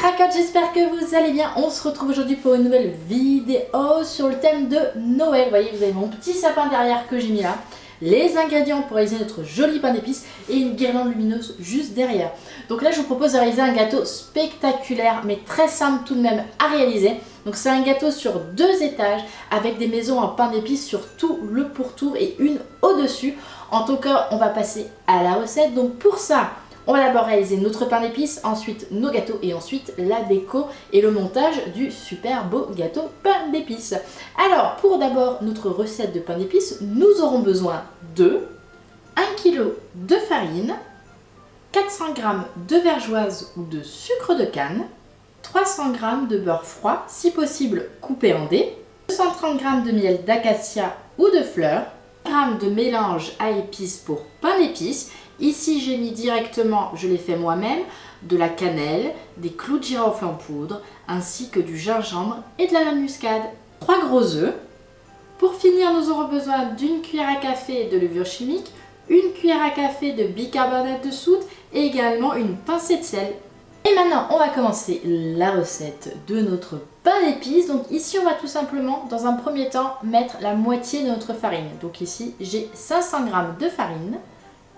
craquottes, j'espère que vous allez bien. On se retrouve aujourd'hui pour une nouvelle vidéo sur le thème de Noël. Vous voyez, vous avez mon petit sapin derrière que j'ai mis là, les ingrédients pour réaliser notre joli pain d'épices et une guirlande lumineuse juste derrière. Donc là, je vous propose de réaliser un gâteau spectaculaire mais très simple tout de même à réaliser. Donc c'est un gâteau sur 2 étages avec des maisons en pain d'épices sur tout le pourtour et une au-dessus. En tout cas, on va passer à la recette. Donc pour ça, on va d'abord réaliser notre pain d'épices, ensuite nos gâteaux et ensuite la déco et le montage du super beau gâteau pain d'épices. Alors pour d'abord notre recette de pain d'épices, nous aurons besoin de 1 kg de farine, 400 g de vergeoise ou de sucre de canne, 300 g de beurre froid, si possible coupé en dés, 230 g de miel d'acacia ou de fleurs, 1 g de mélange à épices pour pain d'épices. Ici, j'ai mis directement, je l'ai fait moi-même, de la cannelle, des clous de girofle en poudre, ainsi que du gingembre et de la noix de muscade. 3 gros œufs. Pour finir, nous aurons besoin d'une cuillère à café de levure chimique, une cuillère à café de bicarbonate de soude et également une pincée de sel. Et maintenant, on va commencer la recette de notre pain d'épices. Donc ici, on va tout simplement, dans un premier temps, mettre la moitié de notre farine. Donc ici, j'ai 500 g de farine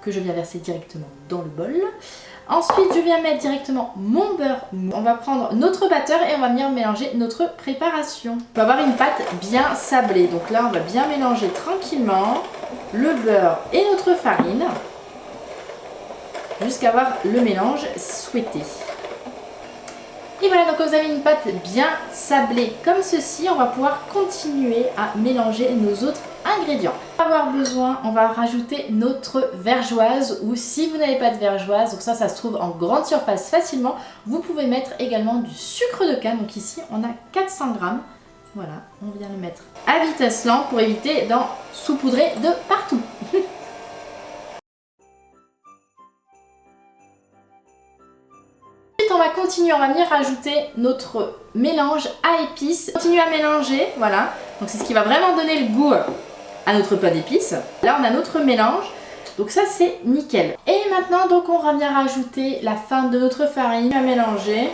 que je viens verser directement dans le bol. Ensuite, je viens mettre directement mon beurre. On va prendre notre batteur et on va venir mélanger notre préparation. On va avoir une pâte bien sablée. Donc là, on va bien mélanger tranquillement le beurre et notre farine jusqu'à avoir le mélange souhaité. Et voilà, donc quand vous avez une pâte bien sablée comme ceci, on va pouvoir continuer à mélanger nos autres ingrédients. On va avoir besoin, on va rajouter notre vergeoise, ou si vous n'avez pas de vergeoise, donc ça se trouve en grande surface facilement, vous pouvez mettre également du sucre de canne. Donc ici on a 400 g. Voilà, on vient le mettre à vitesse lente pour éviter d'en saupoudrer de partout. On va continuer, on va venir rajouter notre mélange à épices. Continuer à mélanger, voilà. Donc c'est ce qui va vraiment donner le goût à notre pain d'épices. Là on a notre mélange, donc ça c'est nickel. Et maintenant donc on va venir rajouter la fin de notre farine à mélanger.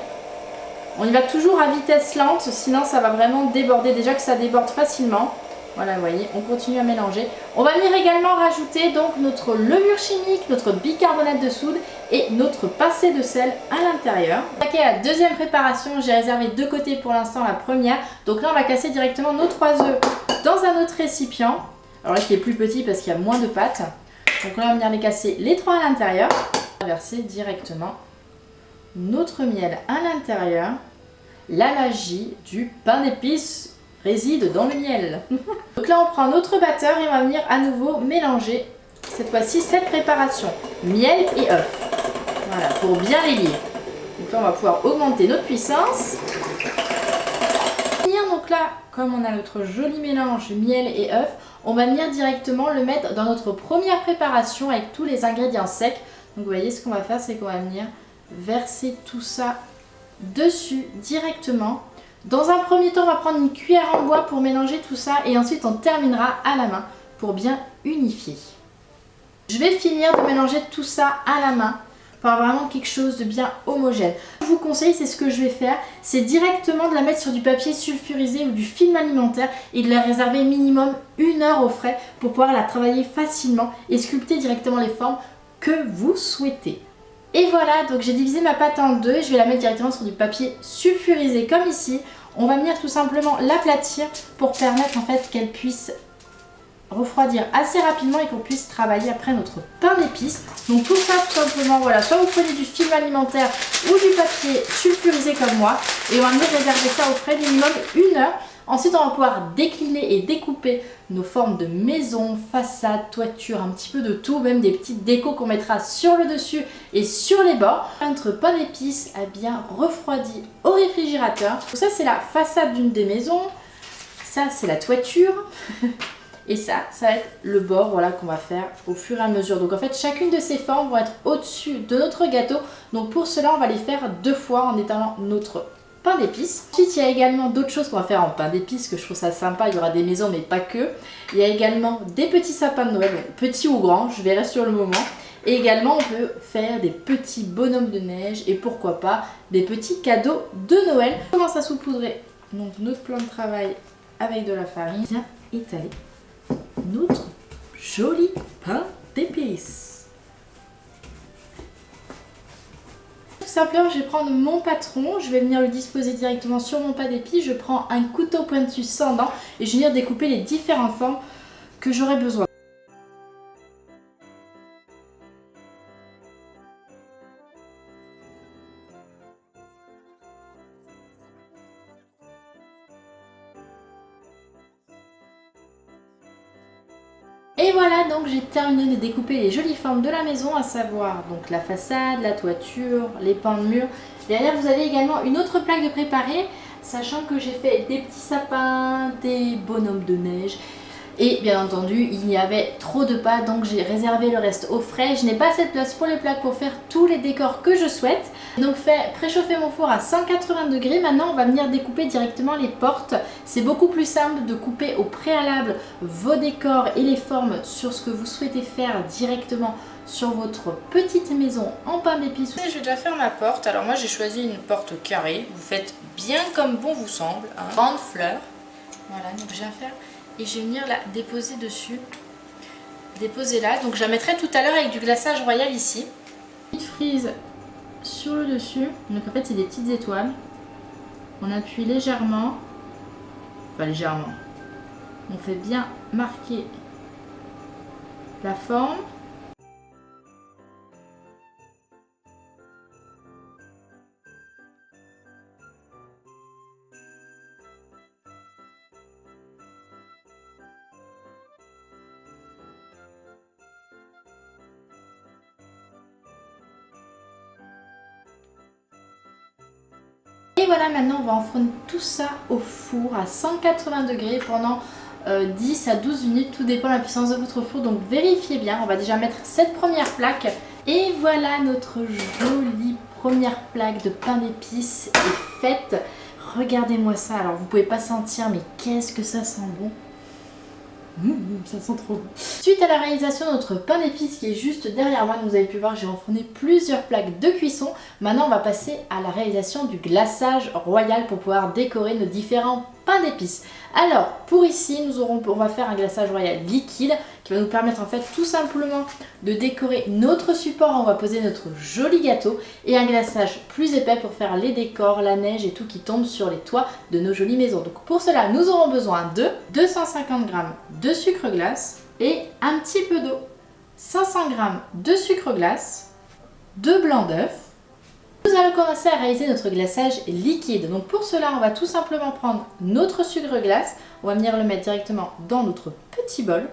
On y va toujours à vitesse lente, sinon ça va vraiment déborder. Déjà que ça déborde facilement. Voilà, vous voyez, on continue à mélanger. On va venir également rajouter donc notre levure chimique, notre bicarbonate de soude et notre pincée de sel à l'intérieur. On va attaquer la deuxième préparation. J'ai réservé de côté pour l'instant la première. Donc là, on va casser directement nos 3 œufs dans un autre récipient. Alors là, qui est plus petit parce qu'il y a moins de pâte. Donc là, on va venir les casser les 3 à l'intérieur. On va verser directement notre miel à l'intérieur. La magie du pain d'épices réside dans le miel. Donc là on prend notre batteur et on va venir à nouveau mélanger cette fois-ci cette préparation, miel et œuf. Voilà, pour bien les lier. Donc là on va pouvoir augmenter notre puissance. Donc là, comme on a notre joli mélange miel et œuf, on va venir directement le mettre dans notre première préparation avec tous les ingrédients secs. Donc vous voyez, ce qu'on va faire, c'est qu'on va venir verser tout ça dessus directement. Dans un premier temps, on va prendre une cuillère en bois pour mélanger tout ça et ensuite on terminera à la main pour bien unifier. Je vais finir de mélanger tout ça à la main pour avoir vraiment quelque chose de bien homogène. Ce que je vous conseille, c'est ce que je vais faire, c'est directement de la mettre sur du papier sulfurisé ou du film alimentaire et de la réserver minimum 1 heure au frais pour pouvoir la travailler facilement et sculpter directement les formes que vous souhaitez. Et voilà, donc j'ai divisé ma pâte en 2 et je vais la mettre directement sur du papier sulfurisé comme ici. On va venir tout simplement l'aplatir pour permettre en fait qu'elle puisse refroidir assez rapidement et qu'on puisse travailler après notre pain d'épices. Donc tout ça tout simplement, voilà, soit vous prenez du film alimentaire ou du papier sulfurisé comme moi et on va venir réserver ça au frais minimum 1 heure. Ensuite, on va pouvoir décliner et découper nos formes de maison, façade, toiture, un petit peu de tout, même des petites décos qu'on mettra sur le dessus et sur les bords. Notre pain d'épices a bien refroidi au réfrigérateur. Donc ça, c'est la façade d'une des maisons. Ça, c'est la toiture. Et ça va être le bord, voilà, qu'on va faire au fur et à mesure. Donc en fait, chacune de ces formes vont être au-dessus de notre gâteau. Donc pour cela, on va les faire 2 fois en étalant notre pain d'épices. Ensuite, il y a également d'autres choses qu'on va faire en pain d'épices que je trouve ça sympa. Il y aura des maisons mais pas que. Il y a également des petits sapins de Noël, petits ou grands, je verrai sur le moment. Et également on peut faire des petits bonhommes de neige et pourquoi pas des petits cadeaux de Noël. On commence à saupoudrer donc notre plan de travail avec de la farine. Bien étaler notre joli pain d'épices. Tout simplement, je vais prendre mon patron, je vais venir le disposer directement sur mon pain d'épices. Je prends un couteau pointu sans dents et je vais venir découper les différentes formes que j'aurai besoin. Et voilà, donc j'ai terminé de découper les jolies formes de la maison, à savoir donc la façade, la toiture, les pans de mur. Derrière vous avez également une autre plaque de préparer, sachant que j'ai fait des petits sapins, des bonhommes de neige. Et bien entendu, il y avait trop de pas, donc j'ai réservé le reste au frais. Je n'ai pas assez de place pour les plaques pour faire tous les décors que je souhaite. Donc fait préchauffer mon four à 180 degrés. Maintenant, on va venir découper directement les portes. C'est beaucoup plus simple de couper au préalable vos décors et les formes sur ce que vous souhaitez faire directement sur votre petite maison en pain d'épices. Je vais déjà faire ma porte. Alors moi, j'ai choisi une porte carrée. Vous faites bien comme bon vous semble. Grande fleur. Voilà, donc je viens faire... Et je vais venir la déposer dessus. Déposer là. Donc je la mettrai tout à l'heure avec du glaçage royal ici. Petite frise sur le dessus. Donc en fait c'est des petites étoiles. On appuie légèrement. Enfin légèrement. On fait bien marquer la forme. Et voilà, maintenant on va enfourner tout ça au four à 180 degrés pendant 10 à 12 minutes, tout dépend de la puissance de votre four, donc vérifiez bien. On va déjà mettre cette première plaque. Et voilà, notre jolie première plaque de pain d'épices est faite. Regardez-moi ça, alors vous pouvez pas sentir, mais qu'est-ce que ça sent bon. Ça sent trop bon. Suite à la réalisation de notre pain d'épices qui est juste derrière moi, vous avez pu voir, j'ai enfourné plusieurs plaques de cuisson. Maintenant on va passer à la réalisation du glaçage royal pour pouvoir décorer nos différents pains d'épices. Alors pour ici on va faire un glaçage royal liquide qui va nous permettre en fait tout simplement de décorer notre support. On va poser notre joli gâteau et un glaçage plus épais pour faire les décors, la neige et tout qui tombe sur les toits de nos jolies maisons. Donc pour cela nous aurons besoin de 250 g de sucre glace et un petit peu d'eau, 500 g de sucre glace, 2 blancs d'œufs. Nous allons commencer à réaliser notre glaçage liquide. Donc pour cela, on va tout simplement prendre notre sucre glace, on va venir le mettre directement dans notre petit bol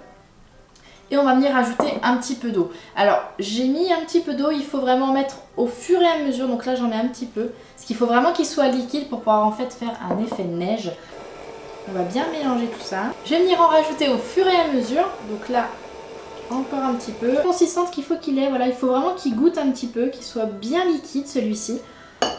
et on va venir ajouter un petit peu d'eau. Alors j'ai mis un petit peu d'eau, il faut vraiment mettre au fur et à mesure, donc là j'en mets un petit peu, parce qu'il faut vraiment qu'il soit liquide pour pouvoir en fait faire un effet neige. On va bien mélanger tout ça. Je vais venir en rajouter au fur et à mesure, donc là encore un petit peu. La consistance qu'il faut qu'il ait, voilà, il faut vraiment qu'il goûte un petit peu, qu'il soit bien liquide celui-ci.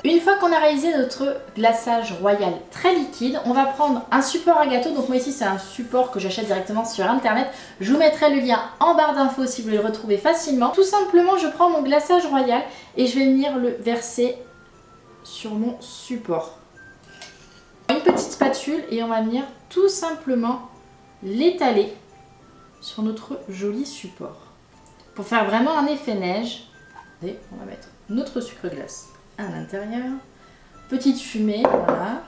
Une fois qu'on a réalisé notre glaçage royal très liquide, on va prendre un support à gâteau. Donc moi ici c'est un support que j'achète directement sur internet. Je vous mettrai le lien en barre d'infos si vous voulez le retrouver facilement. Tout simplement je prends mon glaçage royal et je vais venir le verser sur mon support. Une petite spatule et on va venir tout simplement l'étaler sur notre joli support. Pour faire vraiment un effet neige, on va mettre notre sucre glace à l'intérieur, petite fumée, voilà,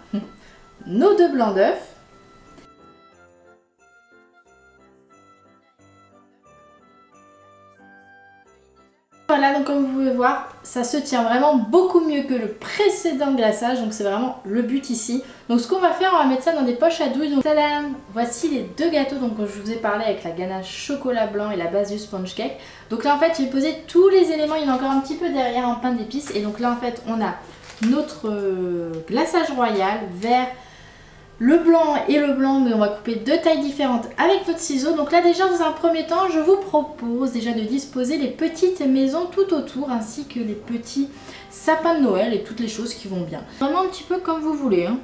nos 2 blancs d'œufs, voilà, donc comme vous pouvez voir, ça se tient vraiment beaucoup mieux que le précédent glaçage, donc c'est vraiment le but ici. Donc ce qu'on va faire, on va mettre ça dans des poches à douille. Donc tadam, voici les 2 gâteaux dont je vous ai parlé avec la ganache chocolat blanc et la base du sponge cake. Donc là en fait j'ai posé tous les éléments, il y en a encore un petit peu derrière en pain d'épices. Et donc là en fait on a notre glaçage royal vert, le blanc et le blanc, mais on va couper 2 tailles différentes avec notre ciseau. Donc là déjà dans un premier temps je vous propose déjà de disposer les petites maisons tout autour ainsi que les petits sapins de Noël et toutes les choses qui vont bien. Vraiment un petit peu comme vous voulez, hein.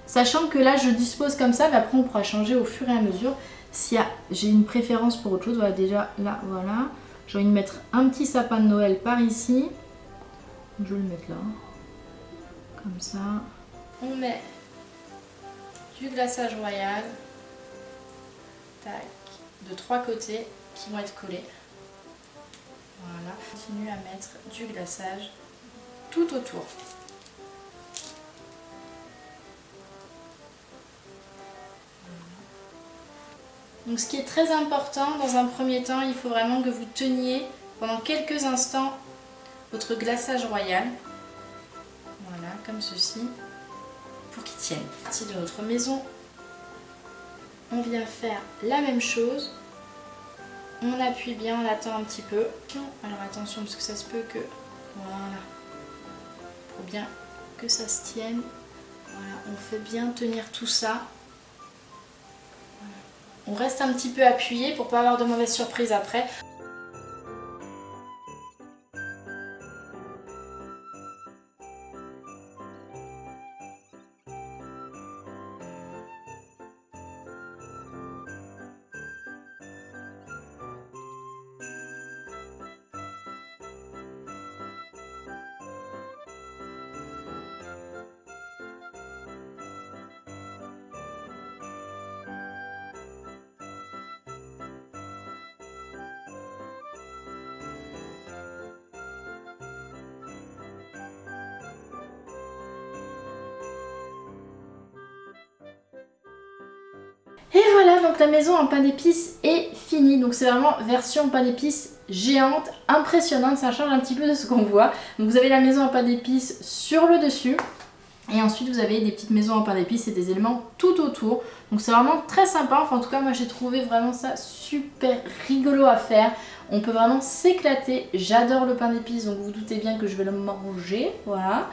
Sachant que là je dispose comme ça, mais après on pourra changer au fur et à mesure si j'ai une préférence pour autre chose. Voilà, déjà là voilà, J'ai envie de mettre un petit sapin de Noël par ici. Je vais le mettre là. Comme ça. On met du glaçage royal. Tac. De 3 côtés qui vont être collés. Voilà. Continue à mettre du glaçage tout autour. Donc ce qui est très important dans un premier temps, il faut vraiment que vous teniez pendant quelques instants votre glaçage royal. Voilà, comme ceci, pour qu'il tienne. Partie de notre maison, on vient faire la même chose. On appuie bien, on attend un petit peu. Alors attention parce que ça se peut que... Voilà. Pour bien que ça se tienne. Voilà, on fait bien tenir tout ça. On reste un petit peu appuyé pour ne pas avoir de mauvaises surprises après. Et voilà, donc la maison en pain d'épices est finie. Donc c'est vraiment version pain d'épices géante, impressionnante, ça change un petit peu de ce qu'on voit. Donc vous avez la maison en pain d'épices sur le dessus. Et ensuite vous avez des petites maisons en pain d'épices et des éléments tout autour. Donc c'est vraiment très sympa, enfin en tout cas moi j'ai trouvé vraiment ça super rigolo à faire. On peut vraiment s'éclater, j'adore le pain d'épices donc vous vous doutez bien que je vais le manger, voilà.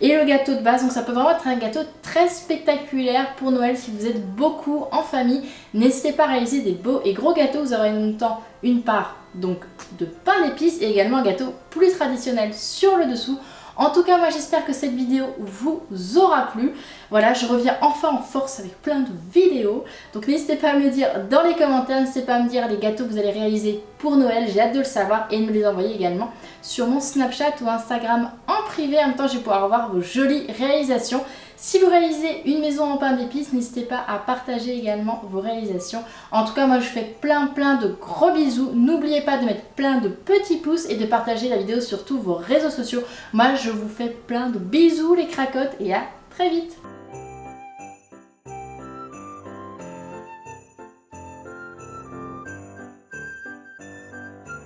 Et le gâteau de base, donc ça peut vraiment être un gâteau très spectaculaire pour Noël si vous êtes beaucoup en famille. N'hésitez pas à réaliser des beaux et gros gâteaux, vous aurez en même temps une part donc de pain d'épices et également un gâteau plus traditionnel sur le dessous. En tout cas, moi j'espère que cette vidéo vous aura plu. Voilà, je reviens enfin en force avec plein de vidéos. Donc n'hésitez pas à me le dire dans les commentaires, n'hésitez pas à me dire les gâteaux que vous allez réaliser pour Noël. J'ai hâte de le savoir et de me les envoyer également sur mon Snapchat ou Instagram en privé. En même temps, je vais pouvoir voir vos jolies réalisations. Si vous réalisez une maison en pain d'épices, n'hésitez pas à partager également vos réalisations. En tout cas, moi je fais plein de gros bisous. N'oubliez pas de mettre plein de petits pouces et de partager la vidéo sur tous vos réseaux sociaux. Moi je vous fais plein de bisous les cracottes et à très vite.